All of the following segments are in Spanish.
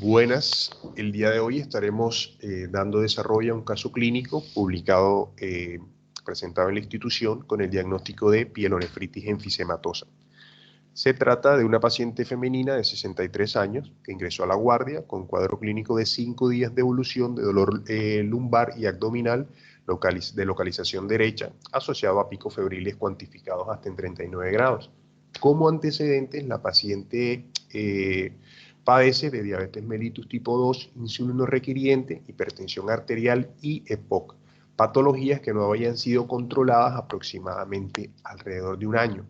Buenas, el día de hoy estaremos dando desarrollo a un caso clínico publicado, presentado en la institución con el diagnóstico de pielonefritis enfisematosa. Se trata de una paciente femenina de 63 años que ingresó a la guardia con cuadro clínico de 5 días de evolución de dolor lumbar y abdominal de localización derecha asociado a picos febriles cuantificados hasta en 39 grados. Como antecedentes, la paciente padece de diabetes mellitus tipo 2, insulino requiriente, hipertensión arterial y EPOC, patologías que no habían sido controladas aproximadamente alrededor de un año.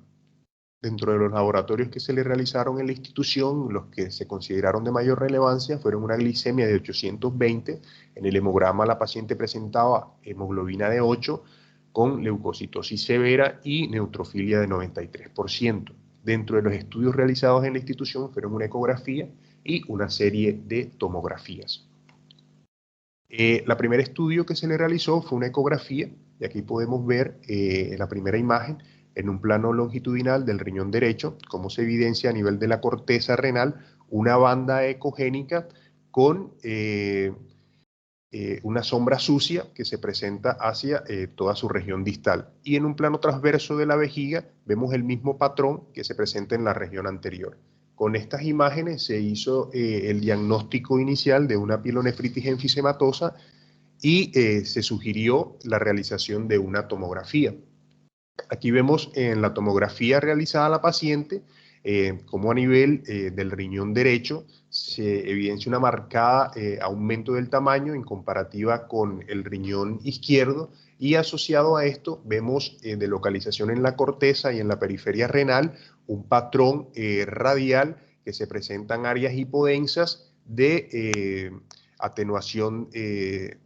Dentro de los laboratorios que se le realizaron en la institución, los que se consideraron de mayor relevancia fueron una glicemia de 820. En el hemograma la paciente presentaba hemoglobina de 8 con leucocitosis severa y neutrofilia de 93%. Dentro de los estudios realizados en la institución fueron una ecografía y una serie de tomografías. La primer estudio que se le realizó fue una ecografía, y aquí podemos ver en la primera imagen, en un plano longitudinal del riñón derecho, cómo se evidencia a nivel de la corteza renal una banda ecogénica con una sombra sucia que se presenta hacia toda su región distal. Y en un plano transverso de la vejiga vemos el mismo patrón que se presenta en la región anterior. Con estas imágenes se hizo el diagnóstico inicial de una pielonefritis enfisematosa y se sugirió la realización de una tomografía. Aquí vemos en la tomografía realizada a la paciente cómo a nivel del riñón derecho se evidencia una marcada aumento del tamaño en comparativa con el riñón izquierdo, y asociado a esto vemos de localización en la corteza y en la periferia renal un patrón radial que se presentan áreas hipodensas de atenuación de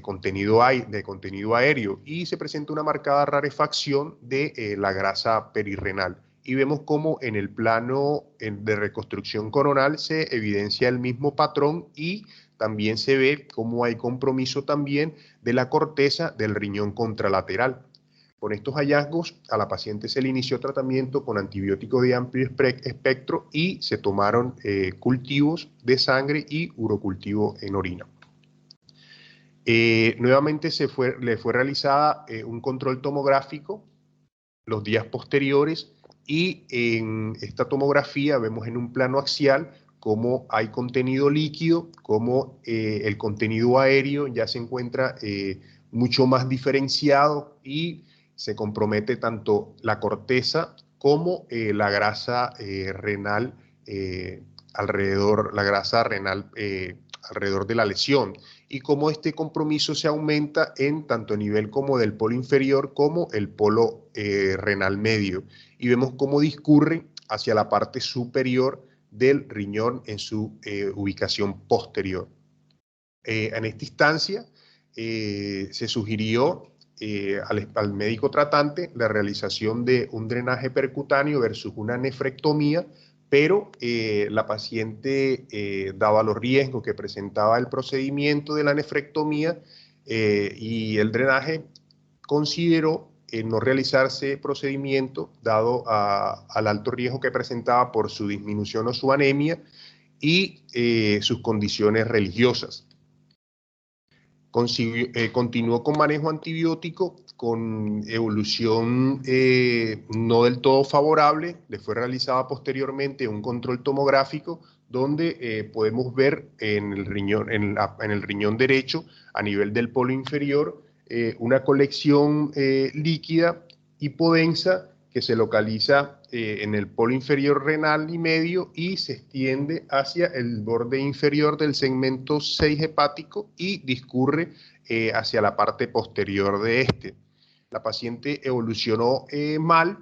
contenido aéreo, y se presenta una marcada rarefacción de la grasa perirrenal. Y vemos cómo en el plano de reconstrucción coronal se evidencia el mismo patrón, y también se ve cómo hay compromiso también de la corteza del riñón contralateral. Con estos hallazgos, a la paciente se le inició tratamiento con antibióticos de amplio espectro y se tomaron cultivos de sangre y urocultivo en orina. Nuevamente le fue realizada un control tomográfico los días posteriores, y en esta tomografía vemos en un plano axial cómo hay contenido líquido, cómo el contenido aéreo ya se encuentra mucho más diferenciado, y se compromete tanto la corteza como la grasa renal alrededor de la lesión, y cómo este compromiso se aumenta en tanto nivel como del polo inferior como el polo renal medio, y vemos cómo discurre hacia la parte superior del riñón en su ubicación posterior. En esta instancia se sugirió al médico tratante la realización de un drenaje percutáneo versus una nefrectomía, pero la paciente, daba los riesgos que presentaba el procedimiento de la nefrectomía y el drenaje, consideró no realizarse procedimiento dado al alto riesgo que presentaba por su disminución o su anemia y sus condiciones religiosas. Continuó con manejo antibiótico con evolución no del todo favorable. Le fue realizada posteriormente un control tomográfico donde podemos ver en el riñón derecho, a nivel del polo inferior, una colección líquida hipodensa que se localiza en el polo inferior renal y medio y se extiende hacia el borde inferior del segmento 6 hepático y discurre hacia la parte posterior de este. La paciente evolucionó mal,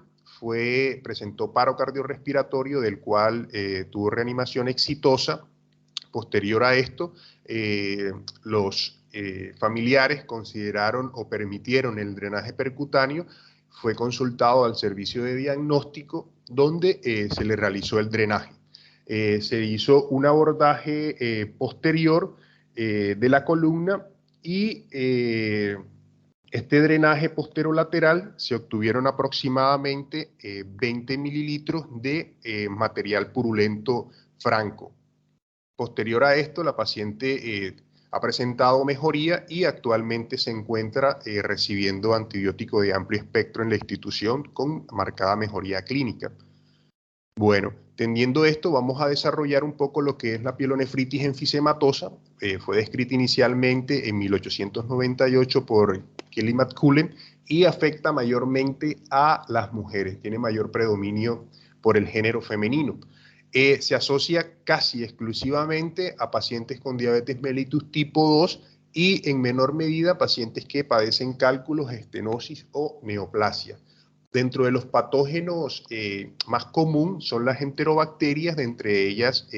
presentó paro cardiorrespiratorio, del cual tuvo reanimación exitosa. Posterior a esto, los familiares consideraron o permitieron el drenaje percutáneo. Fue consultado al servicio de diagnóstico, donde se le realizó el drenaje. Se hizo un abordaje posterior de la columna, y este drenaje posterolateral se obtuvieron aproximadamente 20 mililitros de material purulento franco. Posterior a esto, la paciente ha presentado mejoría y actualmente se encuentra recibiendo antibiótico de amplio espectro en la institución con marcada mejoría clínica. Bueno, teniendo esto, vamos a desarrollar un poco lo que es la pielonefritis enfisematosa. Fue descrita inicialmente en 1898 por Kelly McCullen y afecta mayormente a las mujeres, tiene mayor predominio por el género femenino. Se asocia casi exclusivamente a pacientes con diabetes mellitus tipo 2 y en menor medida pacientes que padecen cálculos, estenosis o neoplasia. Dentro de los patógenos más común son las enterobacterias, de entre ellas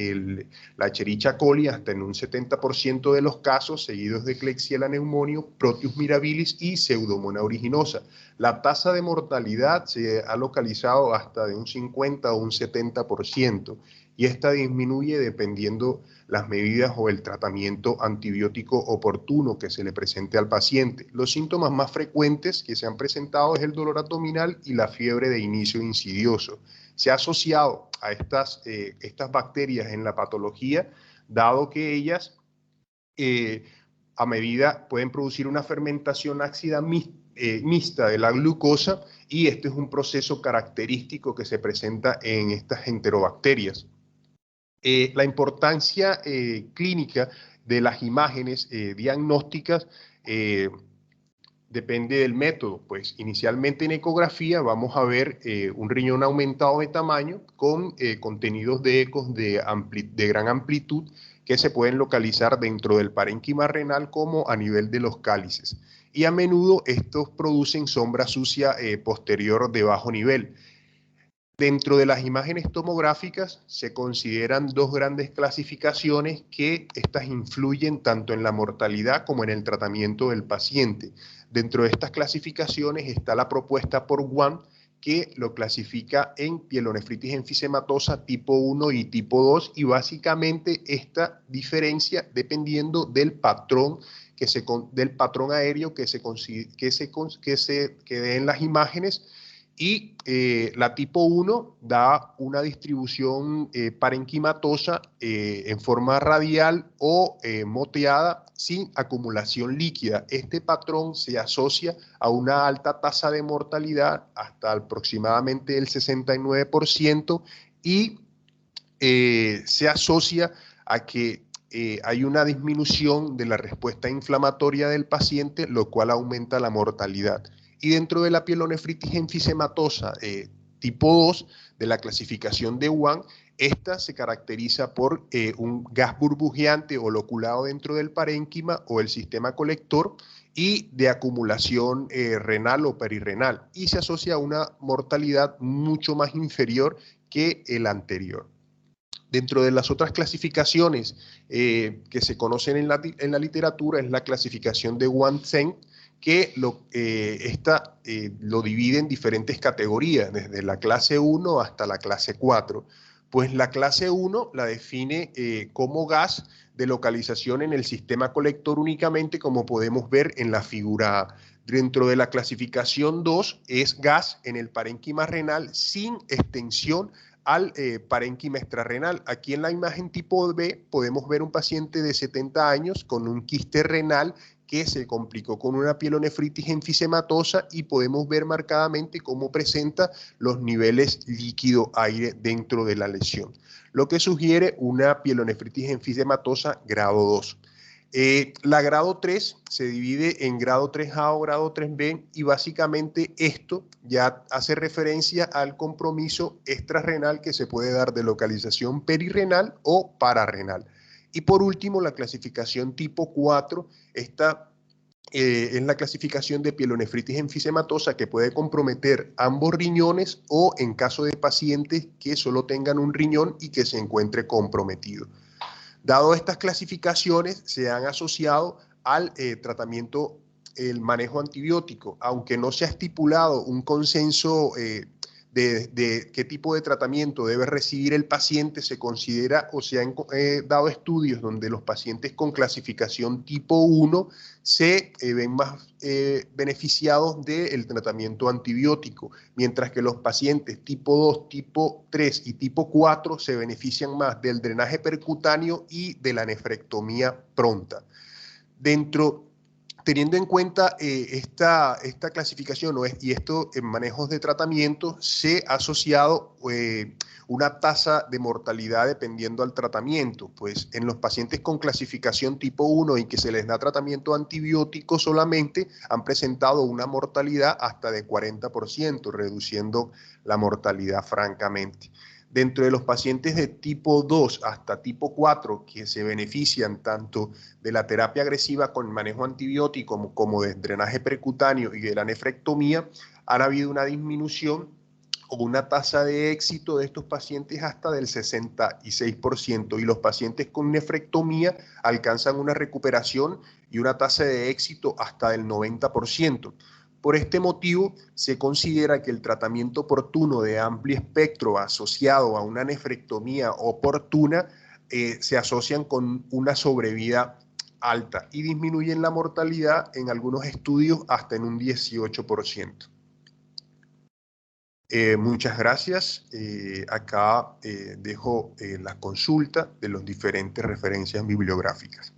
la Escherichia coli hasta en un 70% de los casos, seguidos de Klebsiella pneumoniae, Proteus mirabilis y Pseudomonas aeruginosa. La tasa de mortalidad se ha localizado hasta de un 50 o un 70%, y esta disminuye dependiendo las medidas o el tratamiento antibiótico oportuno que se le presente al paciente. Los síntomas más frecuentes que se han presentado es el dolor abdominal y la fiebre de inicio insidioso. Se ha asociado a estas bacterias en la patología, dado que ellas a medida pueden producir una fermentación ácida mixta de la glucosa, y este es un proceso característico que se presenta en estas enterobacterias. La importancia clínica de las imágenes diagnósticas depende del método. Pues inicialmente en ecografía vamos a ver un riñón aumentado de tamaño con contenidos de ecos de gran amplitud que se pueden localizar dentro del parénquima renal como a nivel de los cálices. Y a menudo estos producen sombra sucia posterior de bajo nivel. Dentro de las imágenes tomográficas se consideran dos grandes clasificaciones que estas influyen tanto en la mortalidad como en el tratamiento del paciente. Dentro de estas clasificaciones está la propuesta por One, que lo clasifica en pielonefritis enfisematosa tipo 1 y tipo 2, y básicamente esta diferencia dependiendo del patrón aéreo que dé en las imágenes. Y la tipo 1 da una distribución parenquimatosa en forma radial o moteada sin acumulación líquida. Este patrón se asocia a una alta tasa de mortalidad hasta aproximadamente el 69%, y se asocia a que hay una disminución de la respuesta inflamatoria del paciente, lo cual aumenta la mortalidad. Y dentro de la pielonefritis enfisematosa tipo 2, de la clasificación de One, esta se caracteriza por un gas burbujeante o loculado dentro del parénquima o el sistema colector y de acumulación renal o perirrenal, y se asocia a una mortalidad mucho más inferior que el anterior. Dentro de las otras clasificaciones que se conocen en la literatura es la clasificación de One-Sen, que lo divide en diferentes categorías, desde la clase 1 hasta la clase 4. Pues la clase 1 la define como gas de localización en el sistema colector únicamente, como podemos ver en la figura A. Dentro de la clasificación 2 es gas en el parénquima renal sin extensión al parénquima extrarrenal. Aquí en la imagen tipo B podemos ver un paciente de 70 años con un quiste renal que se complicó con una pielonefritis enfisematosa, y podemos ver marcadamente cómo presenta los niveles líquido-aire dentro de la lesión, lo que sugiere una pielonefritis enfisematosa grado 2. La grado 3 se divide en grado 3A o grado 3B, y básicamente esto ya hace referencia al compromiso extrarrenal que se puede dar de localización perirrenal o pararrenal. Y por último, la clasificación tipo 4, esta es la clasificación de pielonefritis enfisematosa que puede comprometer ambos riñones o en caso de pacientes que solo tengan un riñón y que se encuentre comprometido. Dado estas clasificaciones, se han asociado al el manejo antibiótico, aunque no se ha estipulado un consenso de qué tipo de tratamiento debe recibir el paciente, se considera o se han dado estudios donde los pacientes con clasificación tipo 1 se ven más beneficiados del tratamiento antibiótico, mientras que los pacientes tipo 2, tipo 3 y tipo 4 se benefician más del drenaje percutáneo y de la nefrectomía pronta. Teniendo en cuenta esta clasificación y estos manejos de tratamiento, se ha asociado una tasa de mortalidad dependiendo al tratamiento. Pues en los pacientes con clasificación tipo 1 y que se les da tratamiento antibiótico solamente, han presentado una mortalidad hasta de 40%, reduciendo la mortalidad francamente. Dentro de los pacientes de tipo 2 hasta tipo 4, que se benefician tanto de la terapia agresiva con manejo antibiótico como de drenaje percutáneo y de la nefrectomía, ha habido una disminución o una tasa de éxito de estos pacientes hasta del 66%, y los pacientes con nefrectomía alcanzan una recuperación y una tasa de éxito hasta del 90%. Por este motivo, se considera que el tratamiento oportuno de amplio espectro asociado a una nefrectomía oportuna se asocian con una sobrevida alta y disminuyen la mortalidad en algunos estudios hasta en un 18%. Muchas gracias. Acá dejo la consulta de las diferentes referencias bibliográficas.